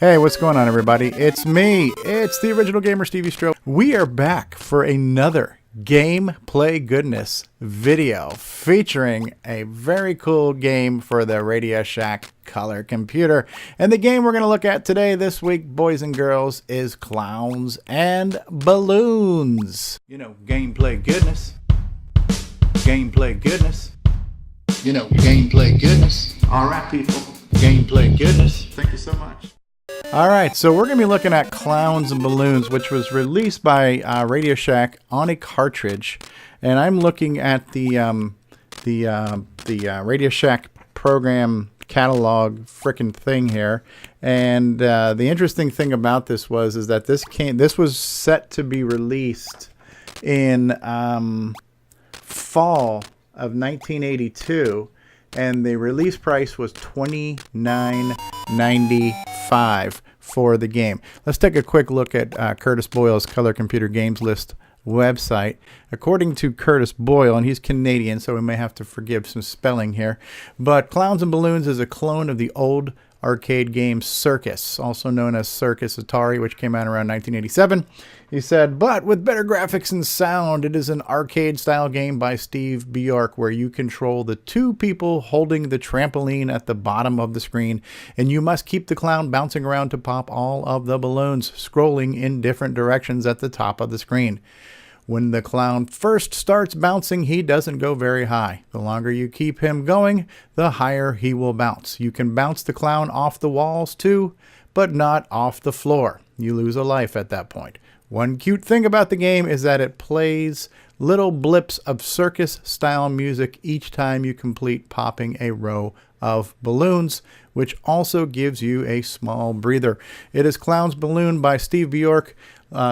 Hey, what's going on, everybody? It's me. It's the original gamer, Stevie Stroh. We are back for another gameplay goodness video featuring a very cool game for the Radio Shack color computer. And the game we're going to look at today, this week, boys and girls, is Clowns and Balloons. You know, gameplay goodness. Gameplay goodness. You know, gameplay goodness. All right, people. Gameplay goodness. Thank you so much. All right, so we're going to be looking at Clowns and Balloons, which was released by Radio Shack on a cartridge. And I'm looking at the Radio Shack program catalog frickin' thing here. And the interesting thing about this is that this was set to be released in fall of 1982. And the release price was $29.95 for the game. Let's take a quick look at Curtis Boyle's Color Computer Games List website. According to Curtis Boyle, and he's Canadian, so we may have to forgive some spelling here, but Clowns and Balloons is a clone of the old arcade game Circus, also known as Circus Atari, which came out around 1987. He said, but with better graphics and sound, it is an arcade-style game by Steve Bjork where you control the two people holding the trampoline at the bottom of the screen, and you must keep the clown bouncing around to pop all of the balloons, scrolling in different directions at the top of the screen. When the clown first starts bouncing, he doesn't go very high. The longer you keep him going, the higher he will bounce. You can bounce the clown off the walls too, but not off the floor. You lose a life at that point. One cute thing about the game is that it plays little blips of circus-style music each time you complete popping a row of balloons, which also gives you a small breather. It is Clowns Balloon by Steve Bjork.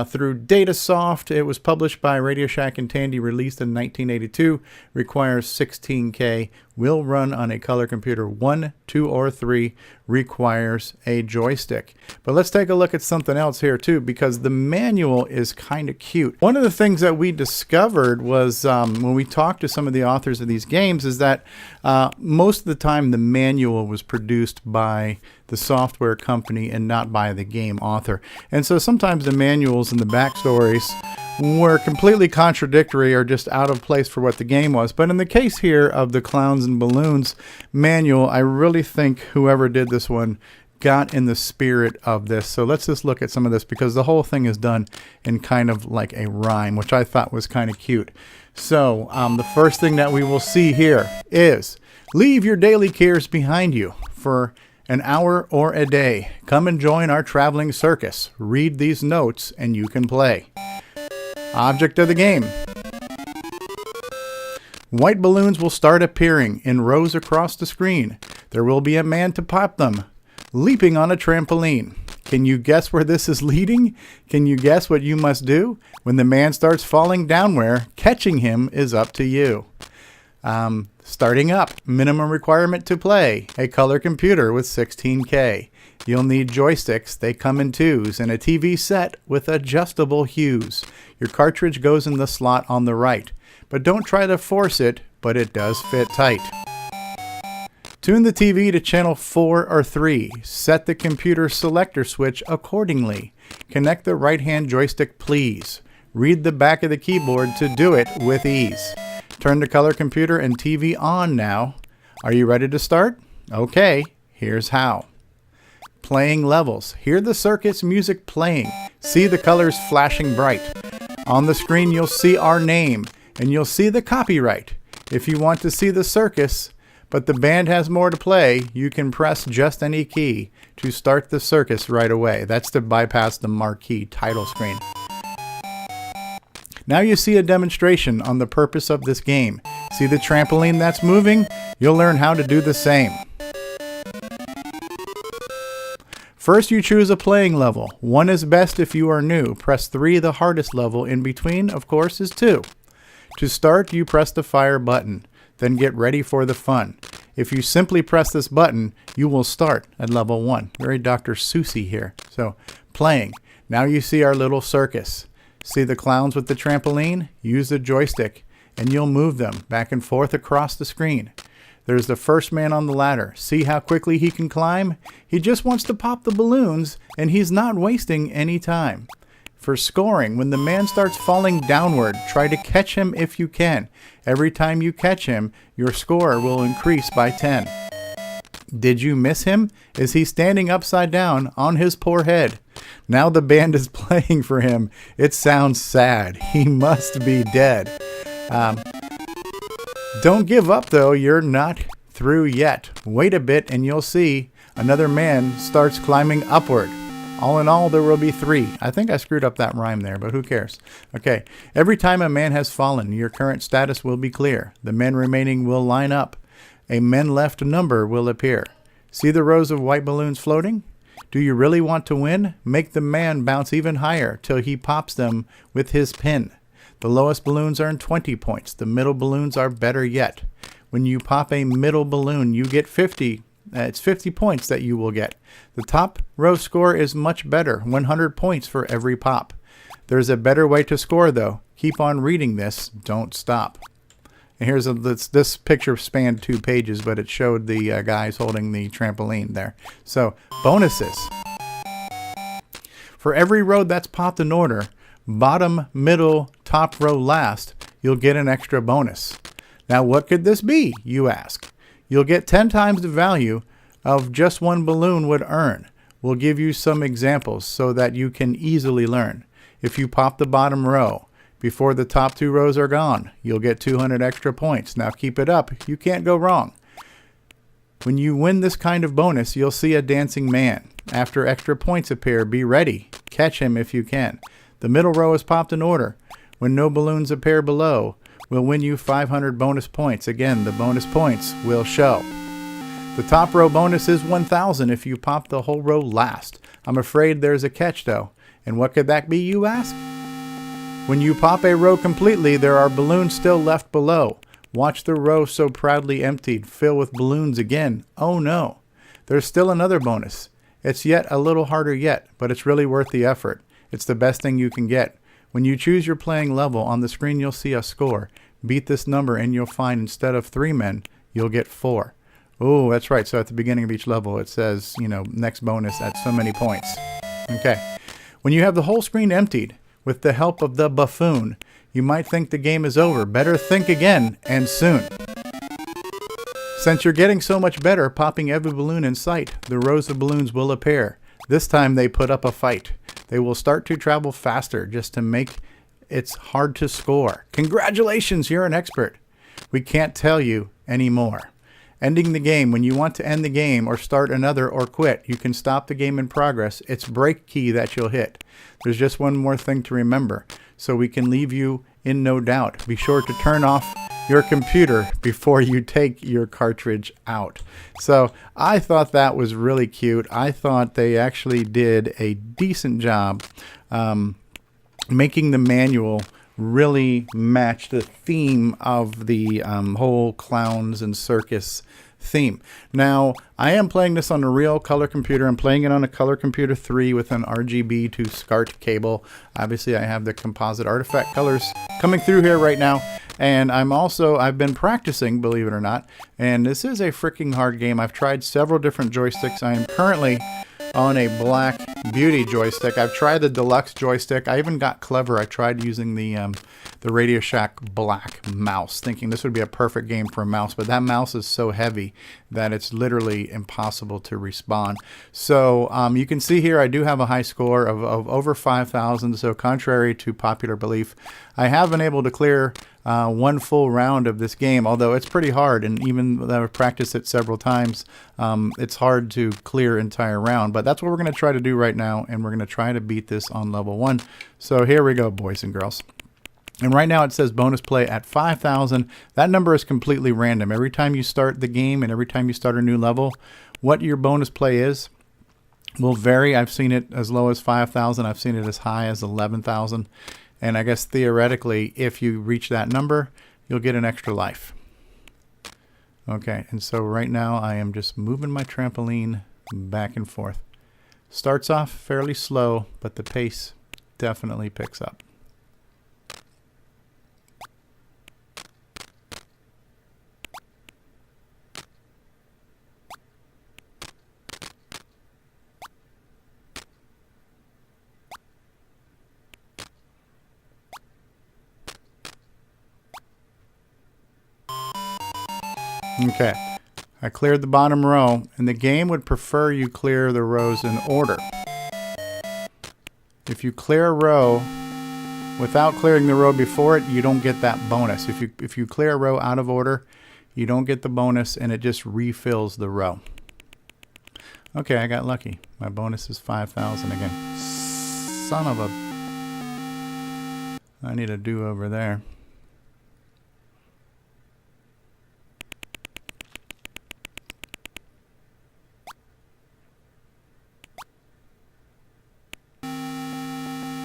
Through Datasoft. It was published by Radio Shack and Tandy, released in 1982, requires 16K, will run on a color computer 1, 2, or 3, requires a joystick. But let's take a look at something else here too, because the manual is kind of cute. One of the things that we discovered was when we talked to some of the authors of these games is that most of the time the manual was produced by the software company and not by the game author. And so sometimes the manuals and the backstories were completely contradictory or just out of place for what the game was. But in the case here of the Clowns and Balloons manual, I really think whoever did this one got in the spirit of this. So let's just look at some of this, because the whole thing is done in kind of like a rhyme, which I thought was kind of cute. So the first thing that we will see here is, leave your daily cares behind you for an hour or a day. Come and join our traveling circus. Read these notes and you can play. Object of the game. White balloons will start appearing in rows across the screen. There will be a man to pop them, leaping on a trampoline. Can you guess where this is leading? Can you guess what you must do? When the man starts falling downward, catching him is up to you. Starting up, minimum requirement to play, a color computer with 16K. You'll need joysticks, they come in twos, and a TV set with adjustable hues. Your cartridge goes in the slot on the right, but don't try to force it, but it does fit tight. Tune the TV to channel 4 or 3. Set the computer selector switch accordingly. Connect the right-hand joystick, please. Read the back of the keyboard to do it with ease. Turn the color computer and TV on now. Are you ready to start? Okay, here's how. Playing levels. Hear the circus music playing. See the colors flashing bright. On the screen you'll see our name, and you'll see the copyright. If you want to see the circus, but the band has more to play, you can press just any key to start the circus right away. That's to bypass the marquee title screen. Now you see a demonstration on the purpose of this game. See the trampoline that's moving? You'll learn how to do the same. First you choose a playing level. 1 is best if you are new. Press 3, the hardest level. In between, of course, is 2. To start, you press the fire button. Then get ready for the fun. If you simply press this button, you will start at level 1. Very Dr. Seussy here. So, playing. Now you see our little circus. See the clowns with the trampoline? Use the joystick and you'll move them back and forth across the screen. There's the first man on the ladder. See how quickly he can climb? He just wants to pop the balloons, and he's not wasting any time. For scoring, when the man starts falling downward, try to catch him if you can. Every time you catch him, your score will increase by 10. Did you miss him? Is he standing upside down on his poor head? Now the band is playing for him. It sounds sad. He must be dead. Don't give up, though. You're not through yet. Wait a bit and you'll see another man starts climbing upward. All in all, there will be 3. I think I screwed up that rhyme there, but who cares? Okay. Every time a man has fallen, your current status will be clear. The men remaining will line up. A men left number will appear. See the rows of white balloons floating? Do you really want to win? Make the man bounce even higher till he pops them with his pin. The lowest balloons earn 20 points. The middle balloons are better yet. When you pop a middle balloon, you get 50. It's 50 points that you will get. The top row score is much better, 100 points for every pop. There's a better way to score, though. Keep on reading this. Don't stop. And here's this picture spanned 2 pages, but it showed the guys holding the trampoline there. So, bonuses. For every row that's popped in order, bottom, middle, top row last, you'll get an extra bonus. Now, what could this be, you ask? You'll get 10 times the value of just one balloon would earn. We'll give you some examples so that you can easily learn. If you pop the bottom row, before the top 2 rows are gone, you'll get 200 extra points. Now keep it up. You can't go wrong. When you win this kind of bonus, you'll see a dancing man. After extra points appear, be ready. Catch him if you can. The middle row is popped in order. When no balloons appear below, we'll win you 500 bonus points. Again, the bonus points will show. The top row bonus is 1,000 if you pop the whole row last. I'm afraid there's a catch, though. And what could that be, you ask? When you pop a row completely, there are balloons still left below. Watch the row so proudly emptied fill with balloons again. Oh no. There's still another bonus. It's yet a little harder yet, but it's really worth the effort. It's the best thing you can get. When you choose your playing level, on the screen you'll see a score. Beat this number and you'll find instead of 3 men, you'll get 4. Oh, that's right. So at the beginning of each level, it says, next bonus at so many points. Okay. When you have the whole screen emptied, with the help of the buffoon, you might think the game is over. Better think again, and soon. Since you're getting so much better popping every balloon in sight, the rows of balloons will appear. This time they put up a fight. They will start to travel faster just to make it hard to score. Congratulations, you're an expert. We can't tell you anymore. Ending the game. When you want to end the game or start another or quit, you can stop the game in progress. It's break key that you'll hit. There's just one more thing to remember, so we can leave you in no doubt. Be sure to turn off your computer before you take your cartridge out. So I thought that was really cute. I thought they actually did a decent job making the manual really match the theme of the whole clowns and circus theme. Now, I am playing this on a real color computer. I'm playing it on a Color Computer 3 with an RGB to SCART cable. Obviously, I have the composite artifact colors coming through here right now. And I've been practicing, believe it or not. And this is a freaking hard game. I've tried several different joysticks. I am currently on a Black Beauty joystick. I've tried the deluxe joystick. I even got clever. I tried using the Radio Shack Black mouse, thinking this would be a perfect game for a mouse, but that mouse is so heavy that it's literally impossible to respawn. So you can see here I do have a high score of over 5,000, so contrary to popular belief, I have been able to clear one full round of this game, although it's pretty hard, and even though I've practiced it several times, it's hard to clear entire round. But that's what we're going to try to do right now, and we're going to try to beat this on level 1. So here we go, boys and girls. And right now it says bonus play at 5,000. That number is completely random. Every time you start the game and every time you start a new level, what your bonus play is will vary. I've seen it as low as 5,000. I've seen it as high as 11,000. And I guess theoretically, if you reach that number, you'll get an extra life. Okay, and so right now I am just moving my trampoline back and forth. Starts off fairly slow, but the pace definitely picks up. Okay. I cleared the bottom row, and the game would prefer you clear the rows in order. If you clear a row without clearing the row before it, you don't get that bonus. If you clear a row out of order, you don't get the bonus, and it just refills the row. Okay, I got lucky. My bonus is 5,000 again. Son of a... I need a do-over there.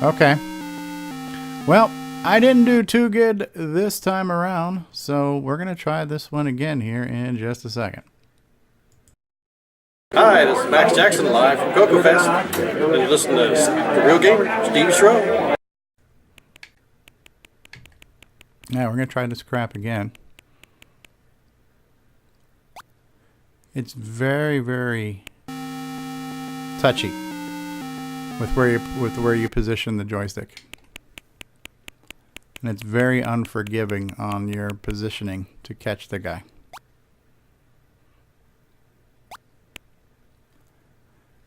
Okay. Well, I didn't do too good this time around, so we're going to try this one again here in just a second. Hi, this is Max Jackson live from Coco Fest, and you're listening to The Real Game, Steve Bjork. Now we're going to try this crap again. It's very, very touchy with where you position the joystick. And it's very unforgiving on your positioning to catch the guy.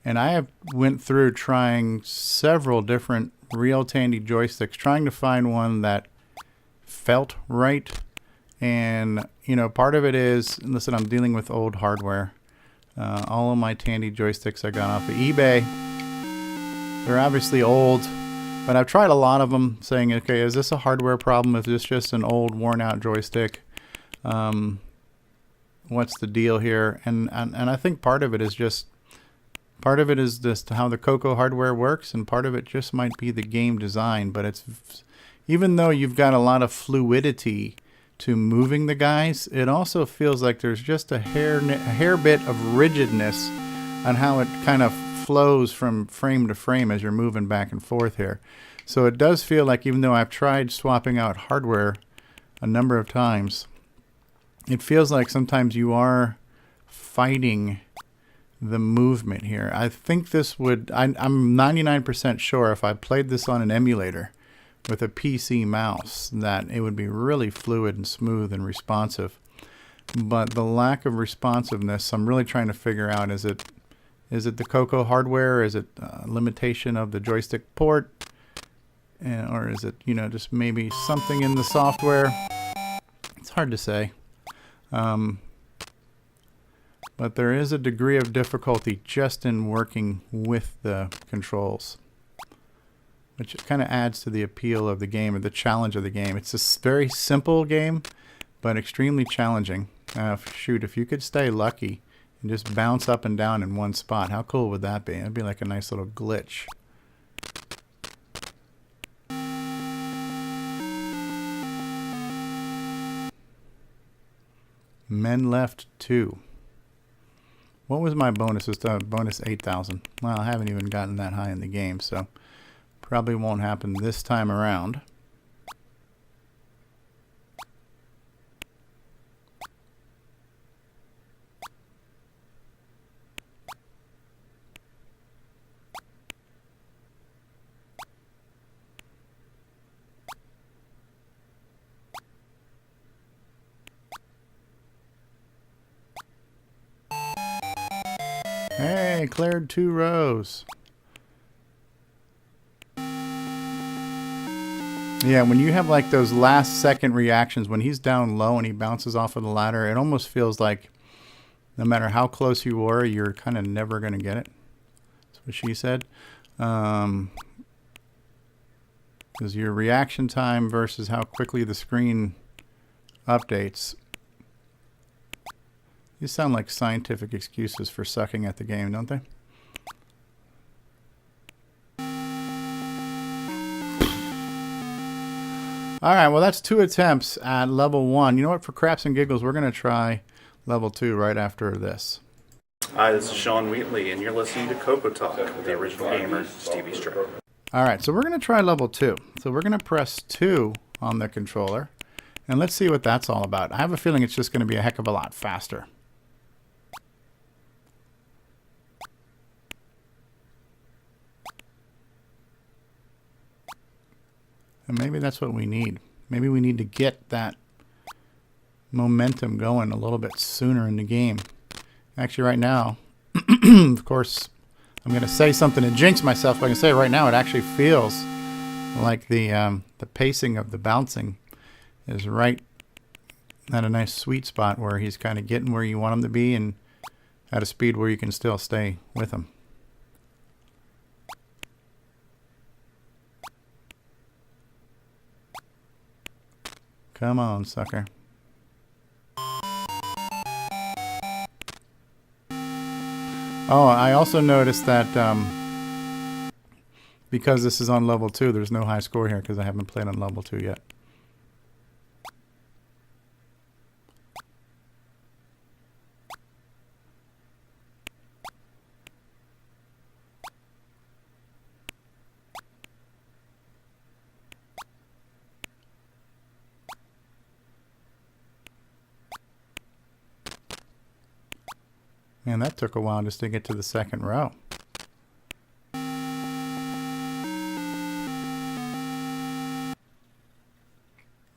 And I have went through trying several different real Tandy joysticks, trying to find one that felt right. And, you know, part of it is, listen, I'm dealing with old hardware. All of my Tandy joysticks I got off of eBay. They're obviously old, but I've tried a lot of them saying, okay, is this a hardware problem? Is this just an old worn out joystick? What's the deal here? And I think part of it is just how the Coco hardware works, and part of it just might be the game design. But it's, even though you've got a lot of fluidity to moving the guys, it also feels like there's just a hair bit of rigidness on how it kind of flows from frame to frame as you're moving back and forth here. So it does feel like, even though I've tried swapping out hardware a number of times, it feels like sometimes you are fighting the movement here. I think this would, I'm 99% sure if I played this on an emulator with a PC mouse, that it would be really fluid and smooth and responsive. But the lack of responsiveness, I'm really trying to figure out, is it the Coco hardware? Is it a limitation of the joystick port? Or is it, you know, just maybe something in the software? It's hard to say. But there is a degree of difficulty just in working with the controls, which kind of adds to the appeal of the game, or the challenge of the game. It's a very simple game, but extremely challenging. Shoot, if you could stay lucky and just bounce up and down in one spot, how cool would that be? It'd be like a nice little glitch. Men left 2. What was my bonus? It's bonus 8,000. Well, I haven't even gotten that high in the game, so probably won't happen this time around. Hey, cleared 2 rows. Yeah, when you have like those last second reactions, when he's down low and he bounces off of the ladder, it almost feels like no matter how close you were, you're kind of never going to get it. That's what she said. Because your reaction time versus how quickly the screen updates. These sound like scientific excuses for sucking at the game, don't they? Alright, well that's 2 attempts at level 1. You know what, for craps and giggles, we're going to try level 2 right after this. Hi, this is Sean Wheatley, and you're listening to Coco Talk with the original gamer, Stevie Bjork. Alright, so we're going to try level 2. So we're going to press 2 on the controller, and let's see what that's all about. I have a feeling it's just going to be a heck of a lot faster. And maybe that's what we need. Maybe we need to get that momentum going a little bit sooner in the game. Actually, right now, of course, I'm going to say something and jinx myself, but I can say right now it actually feels like the pacing of the bouncing is right at a nice sweet spot where he's kind of getting where you want him to be and at a speed where you can still stay with him. Come on, sucker. Oh, I also noticed that because this is on level 2, there's no high score here because I haven't played on level 2 yet. Man, that took a while just to get to the second row.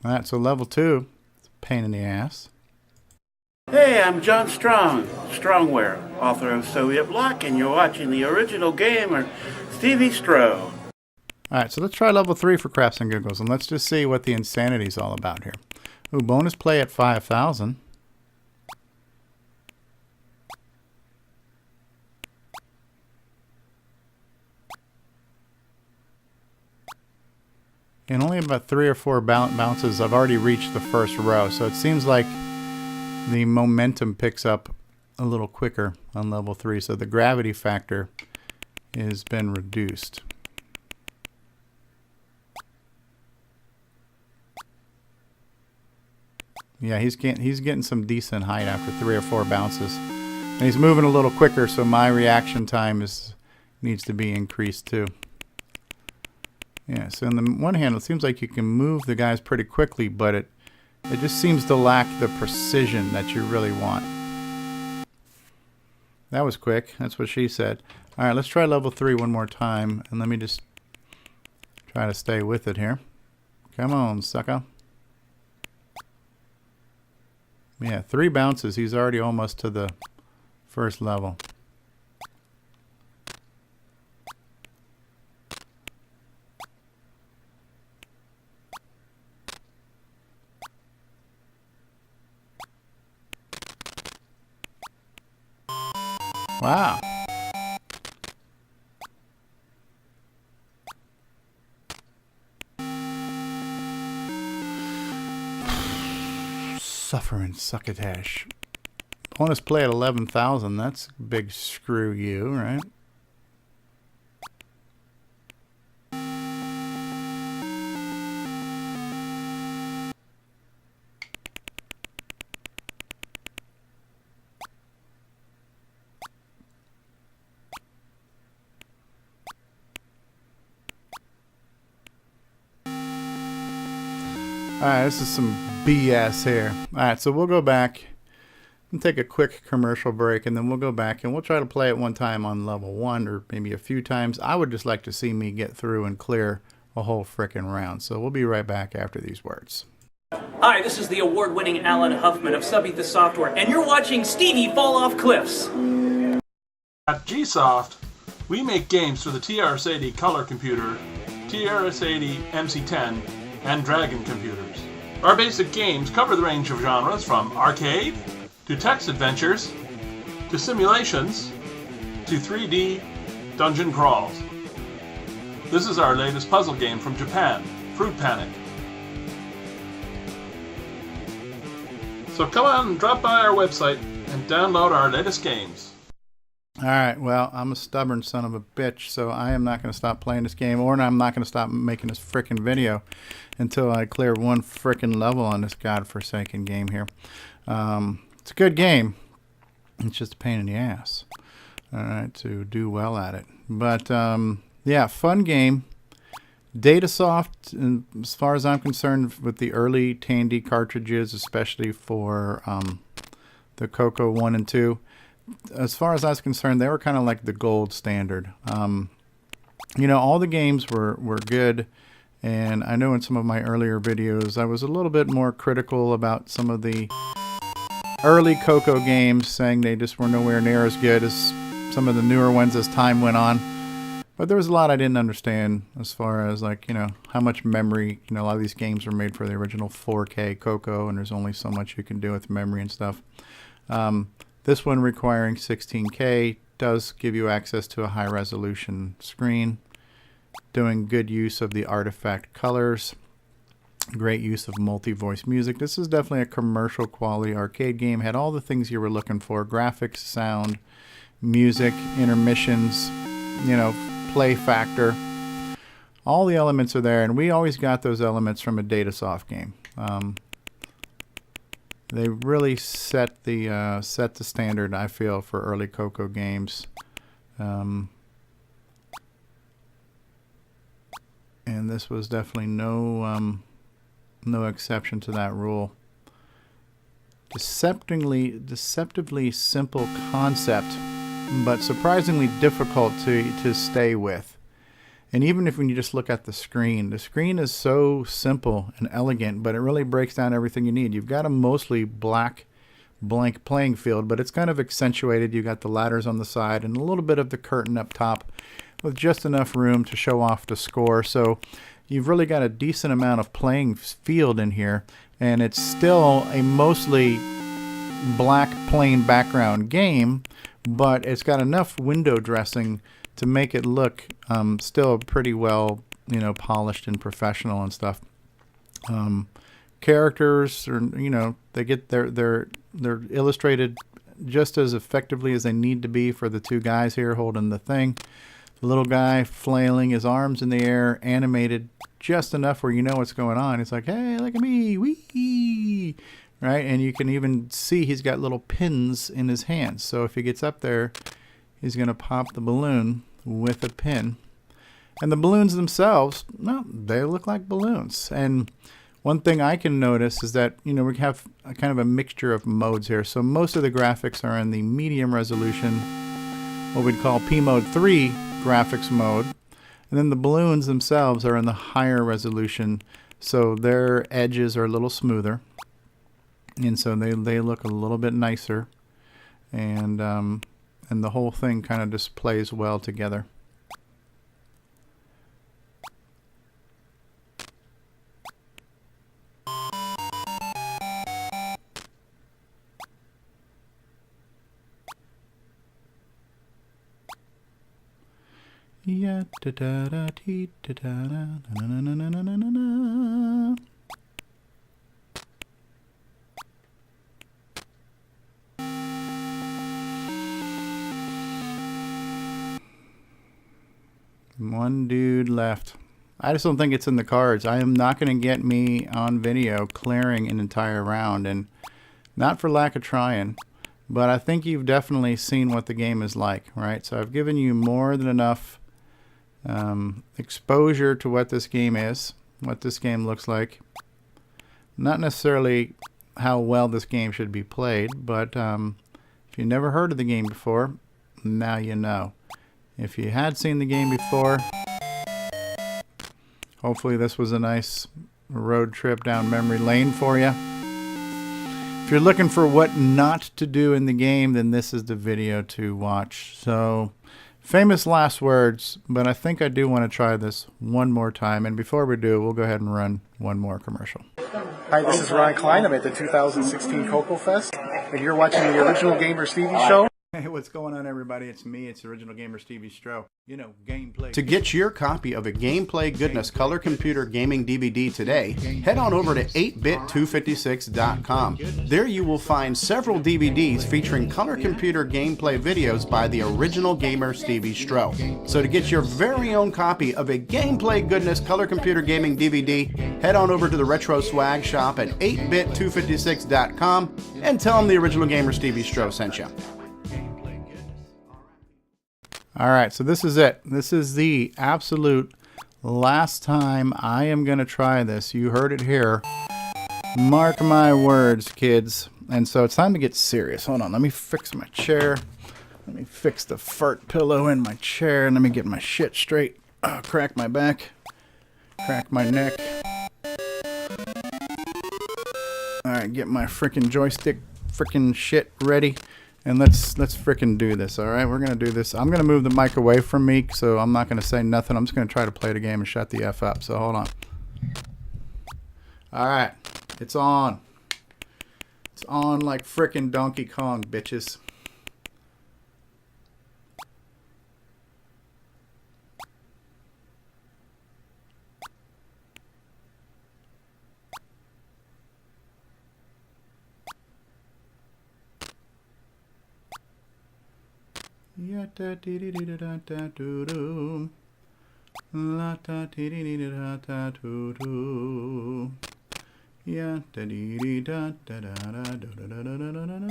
Alright, so level 2, it's a pain in the ass. Hey, I'm John Strong, Strongware, author of Soviet Block, and you're watching the original gamer, Stevie Stroh. Alright, so let's try level 3 for craps and giggles, and let's just see what the insanity is all about here. Ooh, bonus play at 5,000. And only about 3 or 4 bounces, I've already reached the first row. So it seems like the momentum picks up a little quicker on level 3. So the gravity factor has been reduced. Yeah, he's getting some decent height after 3 or 4 bounces. And he's moving a little quicker, so my reaction time needs to be increased too. Yeah, so on the one hand, it seems like you can move the guys pretty quickly, but it just seems to lack the precision that you really want. That was quick. That's what she said. All right, let's try level 3 one more time, and let me just try to stay with it here. Come on, sucker. Yeah, 3 bounces. He's already almost to the first level. Wow. Suffering succotash. Bonus play at 11,000. That's a big screw you, right? Alright, this is some BS here. Alright, so we'll go back and take a quick commercial break, and then we'll go back and we'll try to play it one time on level 1 or maybe a few times. I would just like to see me get through and clear a whole frickin' round. So we'll be right back after these words. Hi, this is the award-winning Alan Huffman of Subbeat Software, and you're watching Stevie Fall Off Cliffs. At Gsoft, we make games for the TRS-80 color computer, TRS-80 MC10, and Dragon computers. Our basic games cover the range of genres from arcade, to text adventures, to simulations, to 3D dungeon crawls. This is our latest puzzle game from Japan, Fruit Panic. So come on and drop by our website and download our latest games. Alright, well, I'm a stubborn son of a bitch, so I am not going to stop playing this game, or I'm not going to stop making this frickin' video until I clear one frickin' level on this godforsaken game here. It's a good game. It's just a pain in the ass, alright, to do well at it. But, yeah, fun game. Datasoft, as far as I'm concerned, with the early Tandy cartridges, especially for the Coco 1 and 2, as far as I was concerned, they were kind of like the gold standard. You know, all the games were good And I know in some of my earlier videos I was a little bit more critical about some of the early Coco games, saying they just were nowhere near as good as some of the newer ones as time went on. But there was a lot I didn't understand as far as, like, you know, how much memory, you know, a lot of these games were made for the original 4K Coco, and there's only so much you can do with memory and stuff. This one requiring 16K does give you access to a high resolution screen, doing good use of the artifact colors, great use of multi-voice music. This is definitely a commercial quality arcade game. Had all the things you were looking for: graphics, sound, music, intermissions, you know, play factor. All the elements are there, and we always got those elements from a Datasoft game. They really set the standard, I feel, for early Coco games. And this was definitely no exception to that rule. Deceptively simple concept, but surprisingly difficult to stay with. And even if when you just look at the screen is so simple and elegant, but it really breaks down everything you need. You've got a mostly blank playing field, but it's kind of accentuated. You got the ladders on the side and a little bit of the curtain up top, with just enough room to show off the score. So you've really got a decent amount of playing field in here, and it's still a mostly black plain background game, but it's got enough window dressing to make it look still pretty well, you know, polished and professional and stuff. Characters are, you know, they get they're illustrated just as effectively as they need to be for the two guys here holding the thing. The little guy flailing his arms in the air, animated just enough where you know what's going on. It's like, hey, look at me, wee, right? And you can even see he's got little pins in his hands. So if he gets up there, he's going to pop the balloon with a pin. And the balloons themselves, well, they look like balloons. And one thing I can notice is that, you know, we have a kind of a mixture of modes here. So most of the graphics are in the medium resolution, what we'd call P Mode 3 graphics mode. And then the balloons themselves are in the higher resolution, so their edges are a little smoother. And so they look a little bit nicer. And the whole thing kind of just plays well together. Yeah, da da da dee, da da da na na na na na na na na. One dude left. I just don't think it's in the cards. I am not going to get me on video clearing an entire round, and not for lack of trying, but I think you've definitely seen what the game is like, right? So I've given you more than enough exposure to what this game is, what this game looks like. Not necessarily how well this game should be played, but if you never heard of the game before, now you know. If you had seen the game before, hopefully this was a nice road trip down memory lane for you. If you're looking for what not to do in the game, then this is the video to watch. So, famous last words, but I think I do want to try this one more time. And before we do, we'll go ahead and run one more commercial. Hi, this is Ron Klein. I'm at the 2016 Coco Fest, and you're watching the Original Gamer Stevie Show. Hey, what's going on, everybody? It's me. It's Original Gamer Stevie Stroh. You know, gameplay. To get your copy of a Gameplay Goodness Color Computer Gaming DVD today, head on over to 8bit256.com. There you will find several DVDs featuring color computer gameplay videos by the Original Gamer Stevie Stroh. So to get your very own copy of a Gameplay Goodness Color Computer Gaming DVD, head on over to the Retro Swag Shop at 8bit256.com and tell them the Original Gamer Stevie Stroh sent you. All right, so this is it. This is the absolute last time I am going to try this. You heard it here. Mark my words, kids. And so it's time to get serious. Hold on, let me fix my chair. Let me fix the fart pillow in my chair. And let me get my shit straight. Crack my back. Crack my neck. Alright, get my freaking joystick freaking shit ready. And let's freaking do this, alright? We're going to do this. I'm going to move the mic away from me, so I'm not going to say nothing. I'm just going to try to play the game and shut the F up. So hold on. Alright, it's on. It's on like freaking Donkey Kong, bitches. Ya da dee dee dee da da doo doo. La da dee dee dee da da doo doo. Ya da dee dee da da da da da da da da da da da.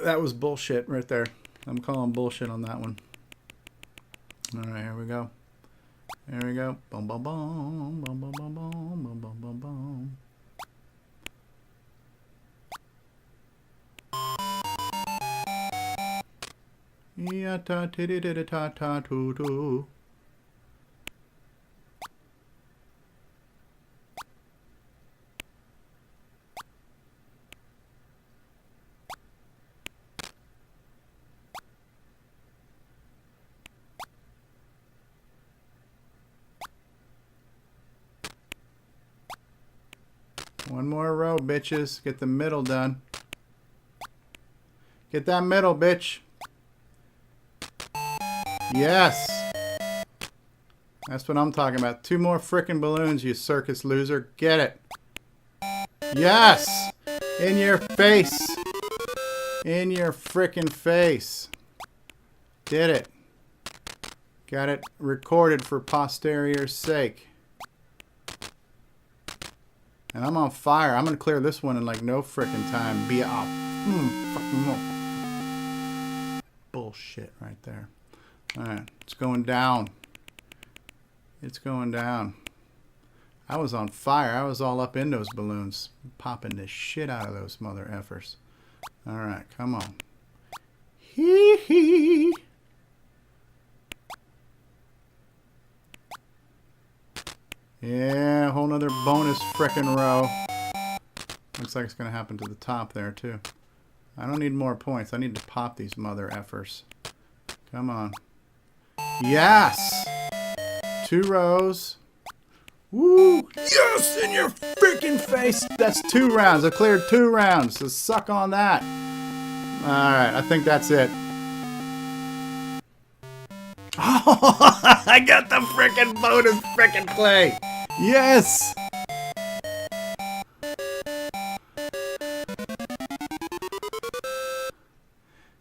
That was bullshit right there. I'm calling bullshit on that one. All right, here we go. There we go. Boom, boom, boom, boom, boom, boom, boom, boom, boom, boom, boom. Ya ta ti di di ta ta tu tu. One more row, bitches. Get the middle done. Get that middle, bitch. Yes. That's what I'm talking about. 2 more frickin' balloons, you circus loser. Get it. Yes. In your face. In your frickin' face. Did it. Got it recorded for posterior's sake. And I'm on fire. I'm going to clear this one in like no frickin' time. Be off. Fucking bullshit right there. Alright, it's going down. It's going down. I was on fire. I was all up in those balloons. Popping the shit out of those mother effers. Alright, come on. Hee hee. Yeah, a whole nother bonus frickin' row. Looks like it's going to happen to the top there, too. I don't need more points. I need to pop these mother effers. Come on. Yes! 2 rows. Woo! Yes! In your freaking face! That's 2 rounds. I cleared 2 rounds. So suck on that. Alright, I think that's it. Oh! I got the freaking bonus freaking play! Yes!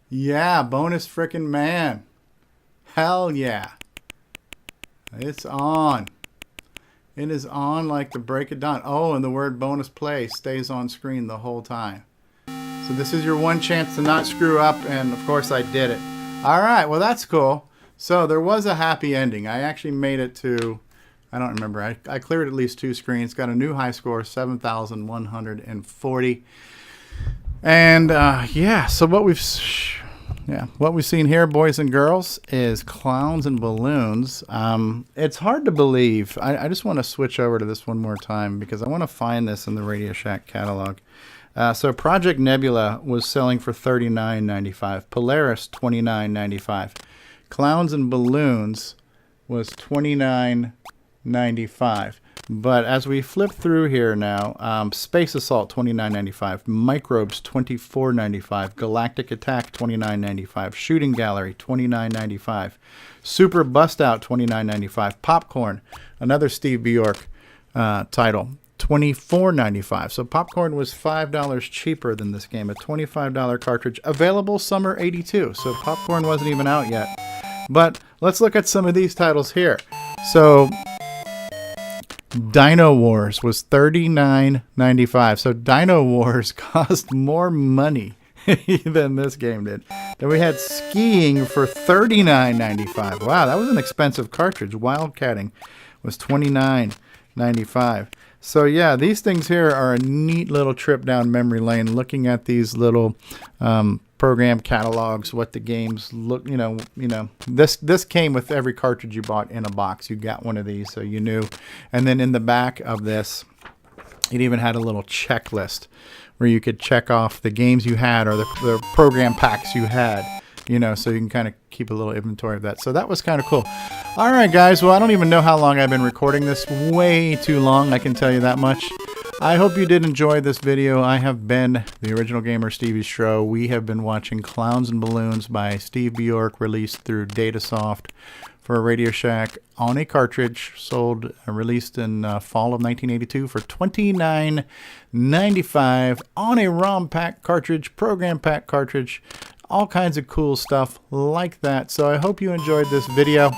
Yeah, bonus frickin' man. Hell yeah. It's on. It is on like the break of dawn. Oh, and the word bonus play stays on screen the whole time. So this is your one chance to not screw up, and of course I did it. Alright, well that's cool. So there was a happy ending. I actually made it to, I don't remember, I cleared at least 2 screens. Got a new high score, 7,140. And yeah, so what we've seen here, boys and girls, is clowns and balloons. It's hard to believe. I just want to switch over to this one more time because I want to find this in the Radio Shack catalog. So Project Nebula was selling for $39.95. Polaris, $29.95. Clowns and Balloons was $29.95. But as we flip through here now, Space Assault $29.95, Microbes $24.95, Galactic Attack $29.95, Shooting Gallery $29.95, Super Bust Out $29.95, Popcorn, another Steve Bjork title, $24.95. So Popcorn was $5 cheaper than this game, a $25 cartridge, available summer '82. So Popcorn wasn't even out yet. But let's look at some of these titles here. So Dino Wars was $39.95. So Dino Wars cost more money than this game did. Then we had Skiing for $39.95. Wow, that was an expensive cartridge. Wildcatting was $29.95. So yeah, these things here are a neat little trip down memory lane, looking at these little program catalogs, what the games look, this came with every cartridge you bought in a box. You got one of these, so you knew. And then in the back of this, it even had a little checklist where you could check off the games you had or the program packs you had, so you can kind of keep a little inventory of that. So that was kind of cool. All right, guys. Well, I don't even know how long I've been recording this. Way too long, I can tell you that much. I hope you did enjoy this video. I have been the original gamer, Stevie Stro. We have been watching Clowns and Balloons by Steve Bjork, released through Datasoft for Radio Shack on a cartridge, released in fall of 1982 for $29.95 on a ROM pack cartridge, program pack cartridge, all kinds of cool stuff like that. So I hope you enjoyed this video.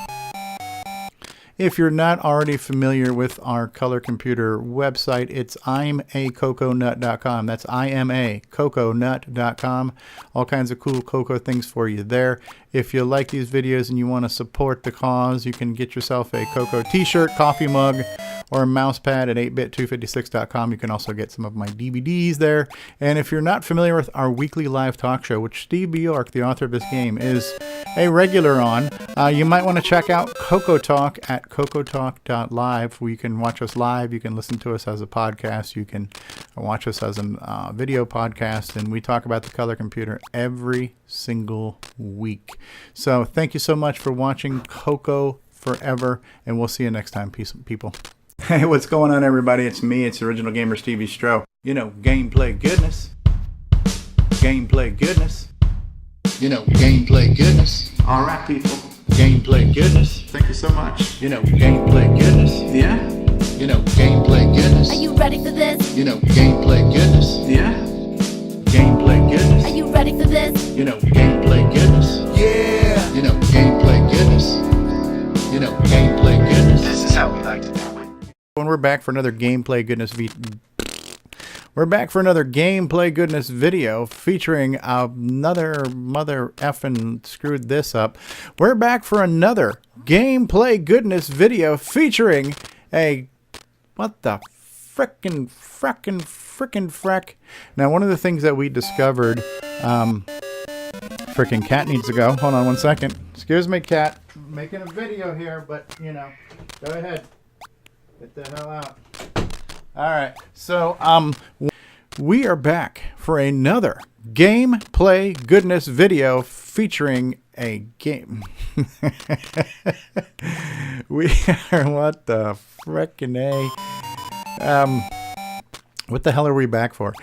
If you're not already familiar with our color computer website, it's imacoconut.com. That's imacoconut.com. All kinds of cool Coco things for you there. If you like these videos and you want to support the cause, you can get yourself a Coco t-shirt, coffee mug, or a mouse pad at 8bit256.com. You can also get some of my DVDs there. And if you're not familiar with our weekly live talk show, which Steve Bjork, the author of this game, is a regular on, you might want to check out Coco Talk at cocotalk.live, where you can watch us live. You can listen to us as a podcast. You can watch us as a video podcast. And we talk about the color computer every single week. So thank you so much for watching Coco Forever, and we'll see you next time. Peace, people. Hey, what's going on, everybody? It's me. It's original gamer Stevie Stro. Gameplay goodness. Gameplay goodness. Gameplay goodness. All right, people. Gameplay goodness. Thank you so much. Gameplay goodness. Yeah. Gameplay goodness. Are you ready for this? Gameplay goodness. Yeah. Gameplay goodness. Are you ready for this? Gameplay goodness. Yeah. Gameplay goodness. Gameplay goodness. This is how we like to do it. When we're back for another gameplay goodness video featuring another mother effing screwed this up. We're back for another gameplay goodness video featuring a what the frickin' freck. Now, one of the things that we discovered, frickin' cat needs to go. Hold on one second. Excuse me, cat. I'm making a video here, but go ahead. Get the hell out. All right. So, we are back for another gameplay goodness video featuring a game. We are, what the frickin' A. What the hell are we back for?